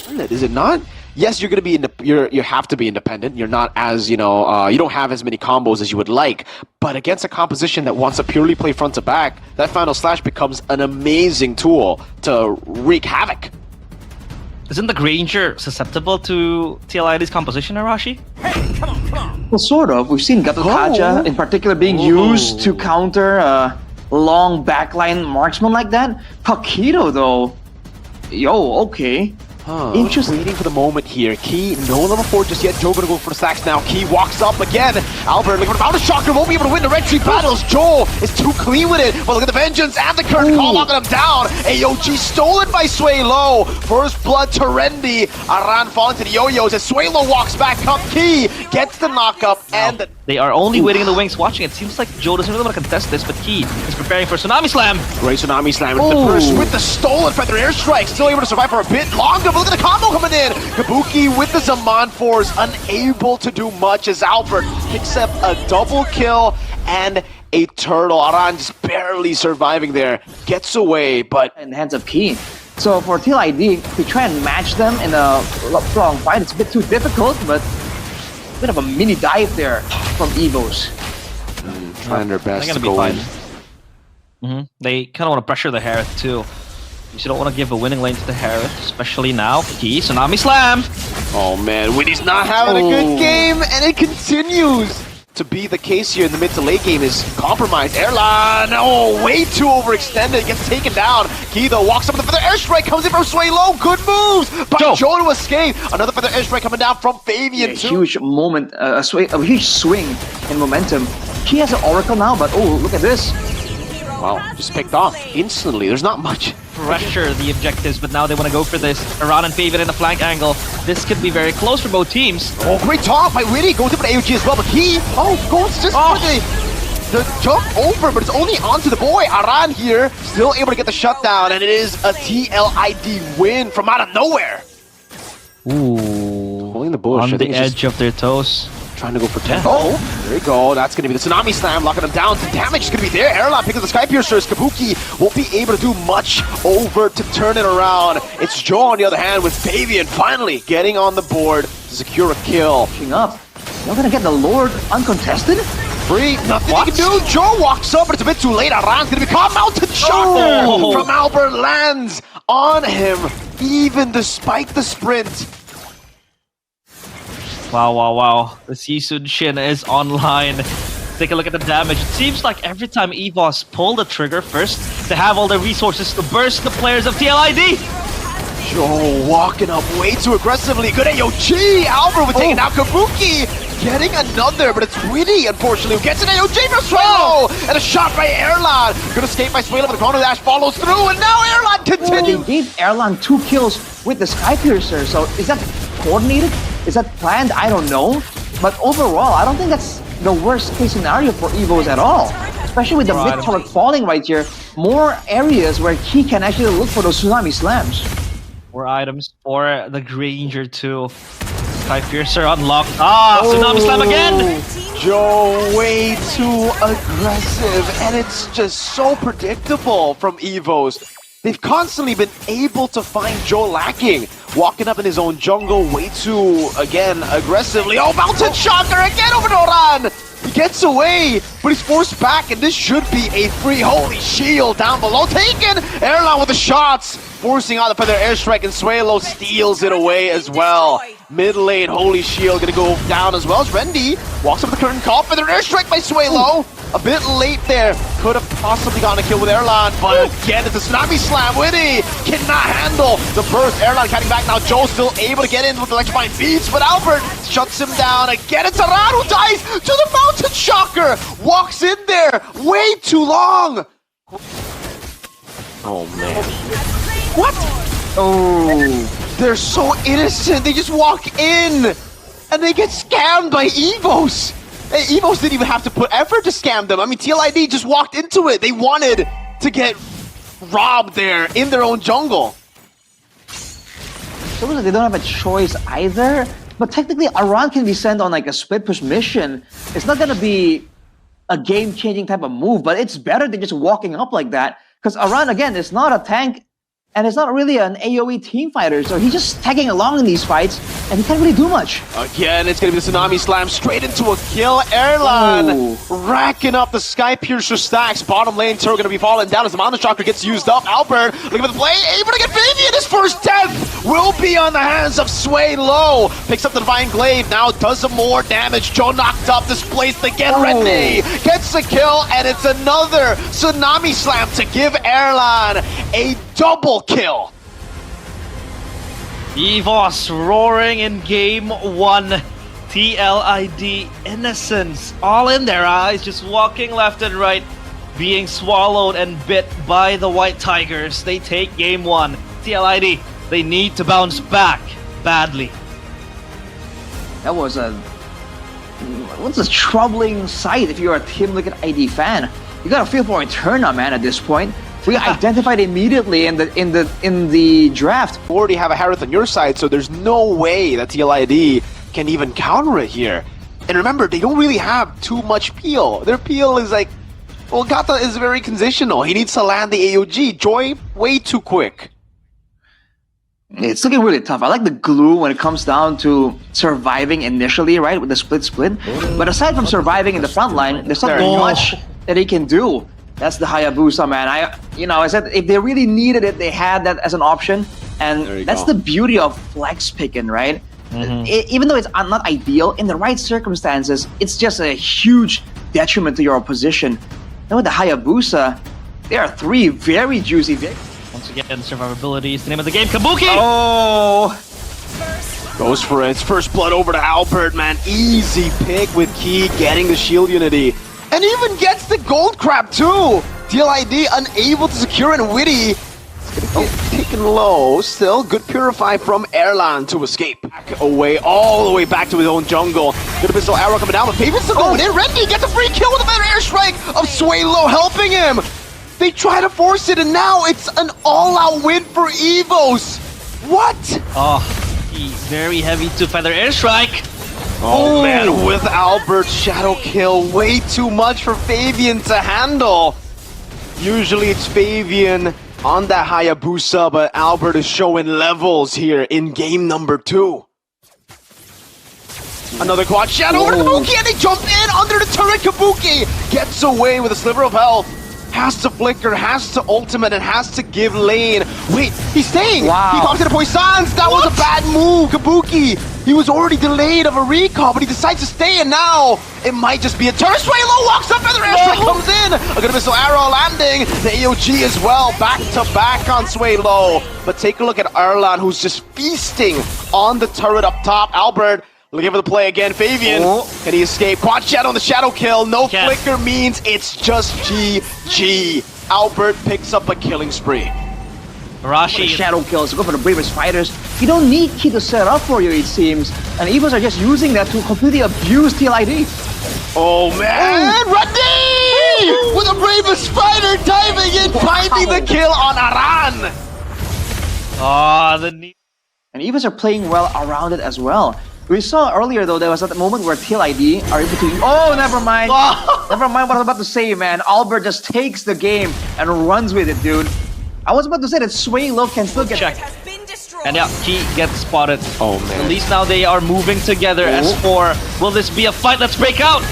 Is it not? Yes, you're going to be you have to be independent. You're not as, you don't have as many combos as you would like. But against a composition that wants to purely play front to back, that Final Slash becomes an amazing tool to wreak havoc. Isn't the Granger susceptible to TLID's composition, Arashi? Hey, come on. Well, sort of. We've seen Gato Kaja in particular being used to counter long backline marksman like that. Paquito, though. Yo, okay. Interesting. Waiting for the moment here. Key, no level 4 just yet. Joe gonna go for the stacks now. Key walks up again. Albert looking for the Bounty Shocker. Won't be able to win the Red Tree battles. Joel is too clean with it. But look at the Vengeance and the Curtain Call locking him down. AOG stolen by Suelo. First blood to Rendy. Aran falling to the yo-yos as Suelo walks back up. Key gets the knockup and they are only waiting in the wings watching. It seems like Joe doesn't really want to contest this, but Key is preparing for Tsunami Slam. Great Tsunami Slam with the first with the stolen feather airstrike. Still able to survive for a bit longer. But look at the combo coming in. Kabuki with the Zaman Force, unable to do much as Albert picks up a double kill and a turtle. Aran just barely surviving there. Gets away, but In the hands of Key. So for TLID, to try and match them in a long fight, it's a bit too difficult, but a bit of a mini dive there from EVOS. trying their best They're to gonna go be fine. They kind of want to pressure the Harith too. You don't want to give a winning lane to the Harith, especially now. Key, Tsunami Slam! Oh man, Winnie's not having a good game, and it continues to be the case here in the mid to late game. Is compromised. Airline, way too overextended, gets taken down. Key though walks up with the feather airstrike, comes in from Suelo. Good moves by Joe to escape. Another feather airstrike coming down from Fabian too. Huge moment, a huge swing in momentum. Key has an Oracle now, but oh, look at this. Wow, just picked off instantly. There's not much. Pressure the objectives, but now they want to go for this. Aran and Fabian in the flank angle. This could be very close for both teams. Oh, great talk by Winnie. Goes in for the AOG as well, but he goes just for the jump over, but it's only onto the boy. Aran here, still able to get the shutdown, and it is a TLID win from out of nowhere. Ooh, Holding the bush. on the edge of their toes. Trying to go for 10. Oh, there you go. That's going to be the Tsunami Slam, locking him down. The damage is going to be there. Airline picks up the Sky Piercers. Kabuki won't be able to do much over to turn it around. It's Joe on the other hand with Fabian finally getting on the board to secure a kill. Up. You're gonna get the Lord uncontested? Free, nothing he can do. Joe walks up, but it's a bit too late. Aran's going to be caught. Mounted Shocker from Albert lands on him, even despite the sprint. Wow. The Sisun Shin is online. Take a look at the damage. It seems like every time EVOS pull the trigger first, they have all the resources to burst the players of TLID. Joe walking up way too aggressively. Good AOG. Albert with taking out Kabuki. Getting another, but it's Winnie, unfortunately, who gets an AOG from Suelo. And a shot by Airline. Good escape by Suelo, but the Chrono Dash follows through. And now Airline continues. They gave Airline 2 kills with the Sky Piercer. So is that coordinated? Is that planned? I don't know. But overall, I don't think that's the worst case scenario for EVOS at all. Especially with the mid turret falling right here. More areas where he can actually look for those Tsunami Slams. More items for the Granger too. Sky Piercer unlocked. Tsunami Slam again! Joe way too aggressive, and it's just so predictable from EVOS. They've constantly been able to find Joe lacking. Walking up in his own jungle way too, again, aggressively. Oh, Mountain Shocker again over to Oran! He gets away, but he's forced back, and this should be a free. Holy shield down below. Taken! Airline with the shots, forcing out the feather airstrike, and Suelo steals it away as well. Mid lane, Holy Shield gonna go down as well as Rendy walks up with the curtain call. Feather airstrike by Suelo. A bit late there. Could have possibly gotten a kill with Airline, but again, it's a Tsunami Slam. Winnie cannot handle the burst. Airline cutting back now. Joe still able to get in with the electrifying beats, but Albert shuts him down. Again, it's Aran who dies to the Mountain Shocker. Walks in there way too long. Oh, man. What? Oh, they're so innocent. They just walk in and they get scammed by EVOS. EVOS didn't even have to put effort to scam them. I mean, TLID just walked into it. They wanted to get robbed there in their own jungle. So they don't have a choice either. But technically, Aran can be sent on like a split push mission. It's not gonna be a game-changing type of move, but it's better than just walking up like that. Because Aran, again, is not a tank and it's not really an AoE team fighter, so he's just tagging along in these fights, and he can't really do much. Again, it's going to be the Tsunami Slam straight into a kill. Erlan racking up the Sky Piercer stacks. Bottom lane turret going to be falling down as the Mana Chakra gets used up. Albert looking for the play, able to get Fabian. His first death will be on the hands of Sway Low. Picks up the Divine Glaive, now does some more damage. Joe knocked up, displaced again. Rennie gets the kill, and it's another Tsunami Slam to give Erlan a double kill. EVOS roaring in game 1. TLID innocence all in their eyes, just walking left and right, being swallowed and bit by the White Tigers. They take game 1. TLID, they need to bounce back badly. That was a troubling sight if you're a Team Liquid ID fan. You gotta feel for Eterna, man, at this point. We identified immediately in the draft. You already have a Harith on your side, so there's no way that TLID can even counter it here. And remember, they don't really have too much peel. Their peel is like, well, Gata is very conditional. He needs to land the AOG. Joy, way too quick. It's looking really tough. I like the glue when it comes down to surviving initially, right, with the split. But aside from surviving in the front line, there's not much that he can do. That's the Hayabusa, man. I said if they really needed it, they had that as an option, and that's the beauty of flex picking, right? Even though it's not ideal, in the right circumstances, it's just a huge detriment to your opposition. And with the Hayabusa, there are 3 very juicy victories. Once again, survivability is the name of the game. Kabuki! Oh! Goes for it. First blood over to Albert, man. Easy pick with Key getting the shield unity. And even gets the gold crab too! TLID unable to secure, and Witty is gonna get taken low. Still, good purify from Erlan to escape. Back away, all the way back to his own jungle. Good pistol arrow coming down, but Fabian's still going in. Rendy gets a free kill with a better airstrike of Sway Low helping him. They try to force it, and now it's an all-out win for EVOS. What? Oh, very heavy two-feather airstrike. Oh man, with Albert's shadow kill, way too much for Fabian to handle. Usually it's Fabian on that Hayabusa, but Albert is showing levels here in game number 2. Another quad shadow over to Kabuki, and they jump in under the turret. Kabuki gets away with a sliver of health. Has to flicker, has to ultimate, and has to give lane. Wait, he's staying! Wow. He pops into Poissons! That was a bad move, Kabuki! He was already delayed of a recall, but he decides to stay, and now it might just be a turn. Sway Low walks up, feather airstrike comes in! A good missile arrow landing, the AOG as well, back to back on Sway Low. But take a look at Erlan, who's just feasting on the turret up top. Albert looking for the play again. Fabian, can he escape? Quad shadow on the shadow kill. No flicker means it's just GG. Albert picks up a killing spree. Rashi. Shadow kills, go for the bravest fighters. You don't need Key to set up for you, it seems. And EVOS are just using that to completely abuse TLID. Oh man, Randy! With the bravest fighter diving in, finding the kill on Aran. And EVOS are playing well around it as well. We saw earlier though, there was that moment where TLID are able to... Oh, never mind. Never mind what I was about to say, man. Albert just takes the game and runs with it, dude. I was about to say that Sway Low can still get... Check. And yeah, he gets spotted. Oh man. At least now they are moving together. S4, will this be a fight? Let's break out!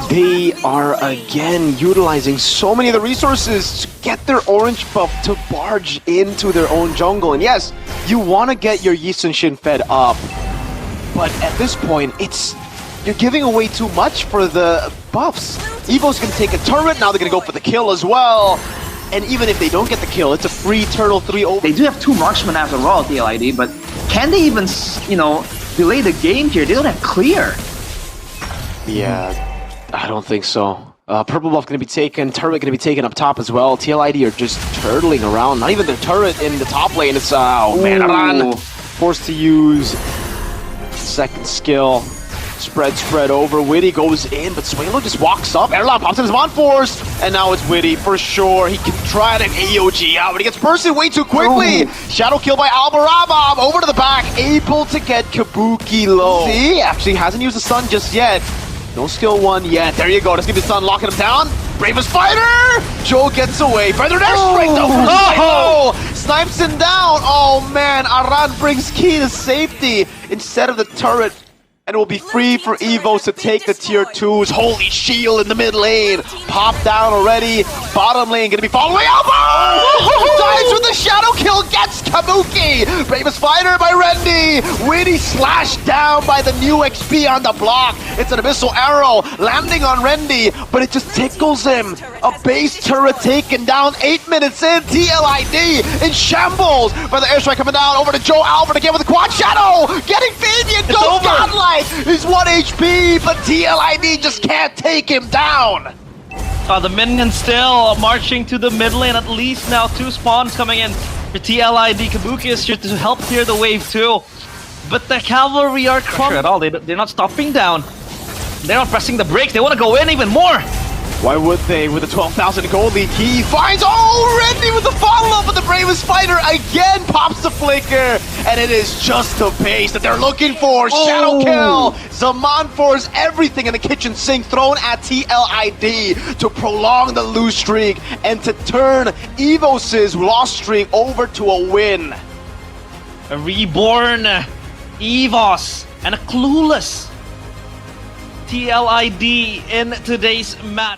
They are again utilizing so many of the resources to get their orange buff to barge into their own jungle. And yes, you want to get your Yi Sun-shin fed up. But at this point, you're giving away too much for the buffs. EVO's gonna take a turret, now they're gonna go for the kill as well. And even if they don't get the kill, it's a free turtle 3 over. They do have 2 marksmen after all, TLID, but can they even, delay the game here? They don't have clear. Yeah, I don't think so. Purple buff gonna be taken, turret gonna be taken up top as well. TLID are just turtling around, not even the turret in the top lane. It's, oh man, Aran forced to use second skill. Spread over. Witty goes in, but Sway Low just walks up. Erlan pops in his Mon Force, and now it's Witty for sure. He can try an AOG out, but he gets bursted way too quickly. Shadow kill by Albarabab over to the back, able to get Kabuki low. See, actually hasn't used the stun just yet. No skill 1 yet. There you go. Let's give the stun, locking him down. Bravest fighter! Joe gets away. Feathered airstrike though. Oh! Snipes him down. Oh man, Aran brings Key to safety instead of the turret. And it will be free for EVOS to take the tier 2s. Holy shield in the mid lane. Pop down already. Bottom lane gonna be following Elbow! Dies with the shadow kill, gets Kabuki! Bravest fighter by Rendy! Winnie slashed down by the new XP on the block. It's an abyssal arrow landing on Rendy, but it just tickles him. A base turret taken down 8 minutes in. TLID in shambles. By the airstrike coming down over to Joe Albert again with the quad shadow. Getting Fabian, goes godlike! He's 1 HP, but TLID just can't take him down. The minions still marching to the mid lane. At least now 2 spawns coming in for TLID. Kabuki is here to help clear the wave too. But the cavalry are crumbling at all. They're not stopping down. They're not pressing the brakes. They want to go in even more. Why would they? With a 12,000 gold lead, he finds Rendy with the follow-up, but the bravest fighter again pops the flicker, and it is just the base that they're looking for. Shadow kill. Zaman force everything in the kitchen sink thrown at TLID to prolong the lose streak and to turn EVOS' loss streak over to a win. A reborn EVOS and a clueless TLID in today's match.